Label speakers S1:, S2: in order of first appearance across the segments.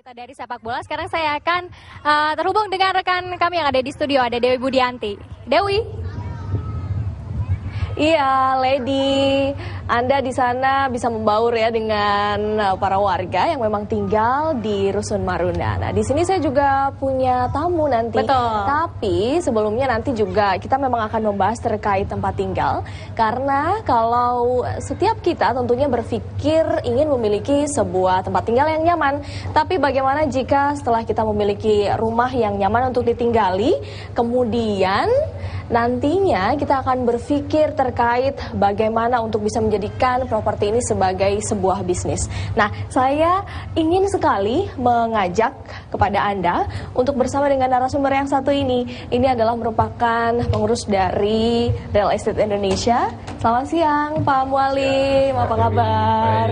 S1: Kita dari sepak bola, sekarang saya akan terhubung dengan rekan kami yang ada di studio, ada Dewi Budianti. Dewi.
S2: Iya, Lady, Anda di sana bisa membaur ya dengan para warga yang memang tinggal di Rusun Marunda. Nah, di sini saya juga punya tamu nanti.
S1: Betul.
S2: Tapi sebelumnya nanti juga kita memang akan membahas terkait tempat tinggal. Karena kalau setiap kita tentunya berpikir ingin memiliki sebuah tempat tinggal yang nyaman. Tapi bagaimana jika setelah kita memiliki rumah yang nyaman untuk ditinggali, kemudian nantinya kita akan berpikir terkait bagaimana untuk bisa menjadikan properti ini sebagai sebuah bisnis. Nah, saya ingin sekali mengajak kepada Anda untuk bersama dengan narasumber yang satu ini. Ini adalah merupakan pengurus dari Real Estate Indonesia. Selamat siang, Pak Mualim. Apa kabar?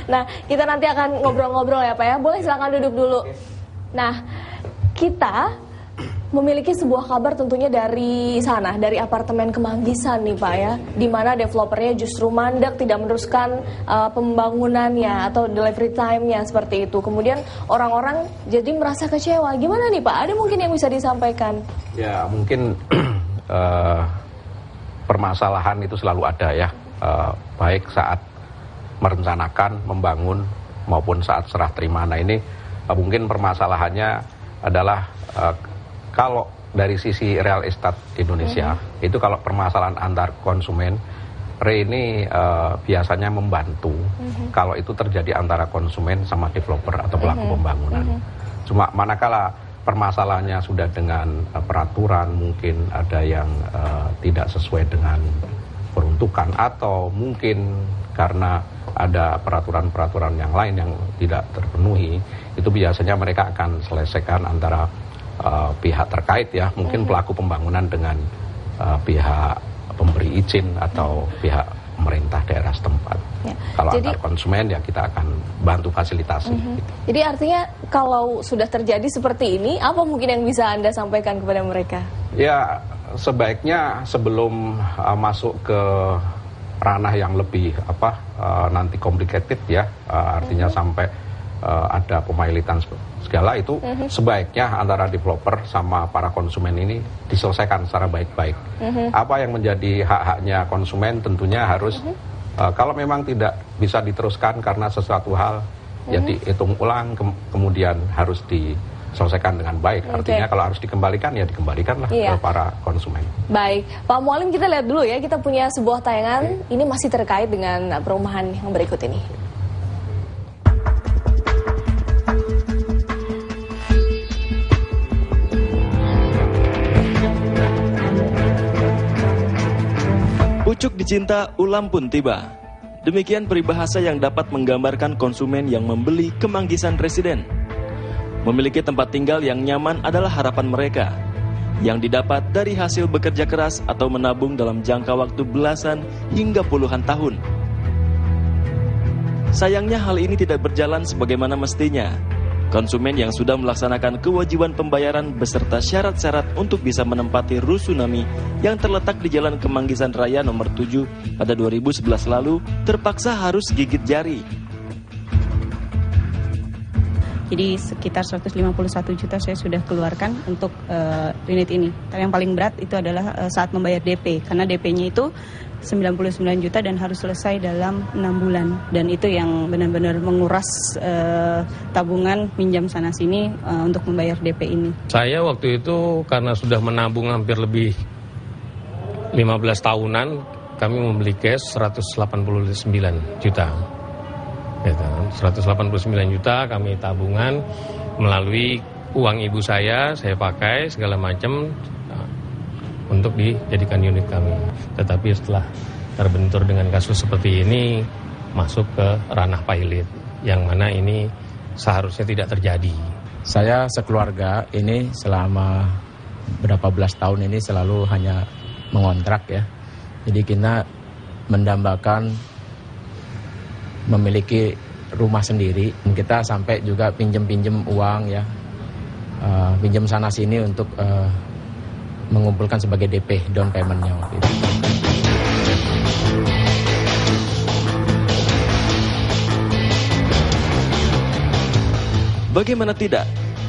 S2: Nah, kita nanti akan ngobrol-ngobrol ya, Pak ya. Boleh silakan duduk dulu. Nah, kita memiliki sebuah kabar tentunya dari sana, dari apartemen Kemanggisan nih Pak ya, di mana developernya justru mandek, tidak meneruskan pembangunannya atau delivery time-nya seperti itu. Kemudian orang-orang jadi merasa kecewa. Gimana nih Pak? Ada mungkin yang bisa disampaikan?
S3: Ya mungkin permasalahan itu selalu ada ya, baik saat merencanakan, membangun maupun saat serah terima. Nah ini mungkin permasalahannya adalah kalau dari sisi real estate Indonesia, itu kalau permasalahan antar konsumen, ini biasanya membantu kalau itu terjadi antara konsumen sama developer atau pelaku pembangunan. Cuma manakala permasalahannya sudah dengan peraturan, mungkin ada yang tidak sesuai dengan peruntukan, atau mungkin karena ada peraturan-peraturan yang lain yang tidak terpenuhi, itu biasanya mereka akan selesaikan antara pihak terkait ya, mungkin pelaku pembangunan dengan pihak pemberi izin atau pihak pemerintah daerah setempat. Ya. Kalau antar konsumen ya kita akan bantu fasilitasi. Gitu.
S2: Jadi artinya kalau sudah terjadi seperti ini, apa mungkin yang bisa Anda sampaikan kepada mereka? Ya
S3: sebaiknya sebelum masuk ke ranah yang lebih nanti complicated ya, artinya sampai ada pemailitan segala itu, sebaiknya antara developer sama para konsumen ini diselesaikan secara baik-baik. Apa yang menjadi hak-haknya konsumen tentunya harus kalau memang tidak bisa diteruskan karena sesuatu hal ya dihitung ulang, kemudian harus diselesaikan dengan baik. Artinya kalau harus dikembalikan ya dikembalikanlah ke para konsumen.
S2: Baik, Pak Mualim, kita lihat dulu ya, kita punya sebuah tayangan ini masih terkait dengan perumahan yang berikut ini.
S4: Pucuk dicinta, ulam pun tiba. Demikian peribahasa yang dapat menggambarkan konsumen yang membeli Kemanggisan Residen. Memiliki tempat tinggal yang nyaman adalah harapan mereka, yang didapat dari hasil bekerja keras atau menabung dalam jangka waktu belasan hingga puluhan tahun. Sayangnya hal ini tidak berjalan sebagaimana mestinya. Konsumen yang sudah melaksanakan kewajiban pembayaran beserta syarat-syarat untuk bisa menempati Rusunami yang terletak di Jalan Kemanggisan Raya nomor 7 pada 2011 lalu terpaksa harus gigit jari.
S5: Jadi sekitar 151 juta saya sudah keluarkan untuk unit ini. Tapi yang paling berat itu adalah saat membayar DP, karena DP-nya itu 99 juta dan harus selesai dalam 6 bulan. Dan itu yang benar-benar menguras tabungan minjam sana-sini untuk membayar DP ini. Saya waktu itu karena sudah menabung hampir lebih 15 tahunan, kami membeli cash 189 juta. 189 juta kami tabungan melalui uang ibu saya pakai segala macam untuk dijadikan unit kami. Tetapi setelah terbentur dengan kasus seperti ini, masuk ke ranah pilot, yang mana ini seharusnya tidak terjadi.
S6: Saya sekeluarga ini selama berapa belas tahun ini selalu hanya mengontrak ya. Jadi kita mendambakan memiliki rumah sendiri. Kita sampai juga pinjem uang ya, pinjem sana sini untuk mengumpulkan sebagai DP, down payment-nya waktu itu.
S4: Bagaimana tidak,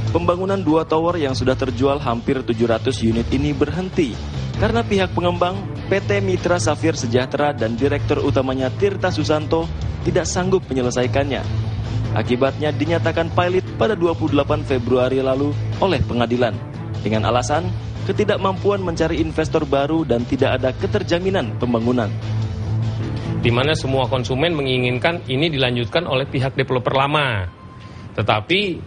S4: pembangunan 2 tower yang sudah terjual hampir 700 unit ini berhenti karena pihak pengembang PT Mitra Safir Sejahtera dan Direktur utamanya Tirta Susanto tidak sanggup menyelesaikannya. Akibatnya dinyatakan pilot pada 28 Februari lalu oleh pengadilan dengan alasan ketidakmampuan mencari investor baru dan tidak ada keterjaminan pembangunan.
S7: Di mana semua konsumen menginginkan ini dilanjutkan oleh pihak developer lama. Tetapi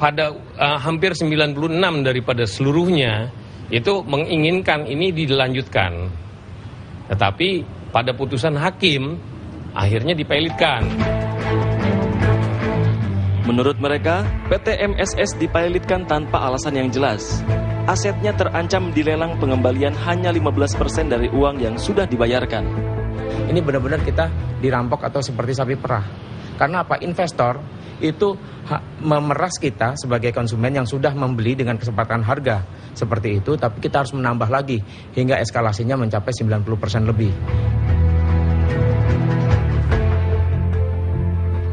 S7: pada hampir 96 daripada seluruhnya itu menginginkan ini dilanjutkan. Tetapi pada putusan hakim akhirnya dipilotkan.
S4: Menurut mereka, PT MSS dipilotkan tanpa alasan yang jelas. Asetnya terancam dilelang pengembalian hanya 15% dari uang yang sudah dibayarkan.
S6: Ini benar-benar kita dirampok atau seperti sapi perah. Karena apa? Investor itu memeras kita sebagai konsumen yang sudah membeli dengan kesepakatan harga seperti itu, tapi kita harus menambah lagi hingga eskalasinya mencapai 90% lebih.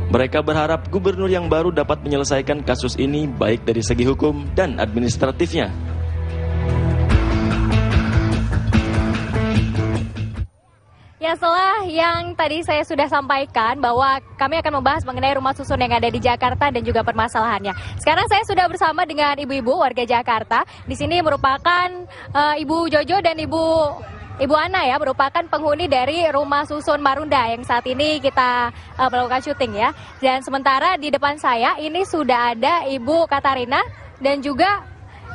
S4: Mereka berharap gubernur yang baru dapat menyelesaikan kasus ini baik dari segi hukum dan administratifnya.
S1: Ya, setelah yang tadi saya sudah sampaikan bahwa kami akan membahas mengenai rumah susun yang ada di Jakarta dan juga permasalahannya. Sekarang saya sudah bersama dengan ibu-ibu warga Jakarta. Di sini merupakan Ibu Jojo dan Ibu Ana ya, merupakan penghuni dari rumah susun Marunda yang saat ini kita melakukan syuting ya. Dan sementara di depan saya ini sudah ada Ibu Katarina dan juga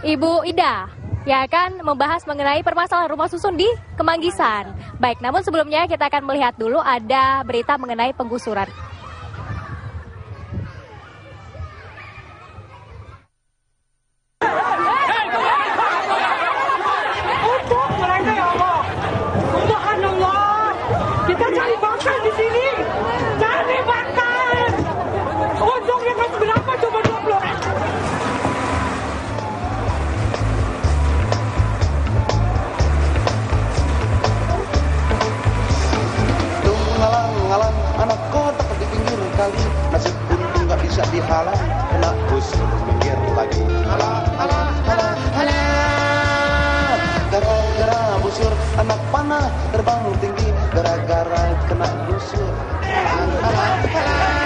S1: Ibu Ida yang akan membahas mengenai permasalahan rumah susun di Kemanggisan. Baik, namun sebelumnya kita akan melihat dulu ada berita mengenai penggusuran.
S8: Kita cari bakat di sini, cari bakat. Untungnya kan berapa? Coba 20.
S9: Ngalang anak kota di pinggir kali, nasib buntu nggak bisa dihalang, kena bus minggir lagi. Halang, gara-gara busur anak panah terbang tinggi, gara-gara kena busur. Halang.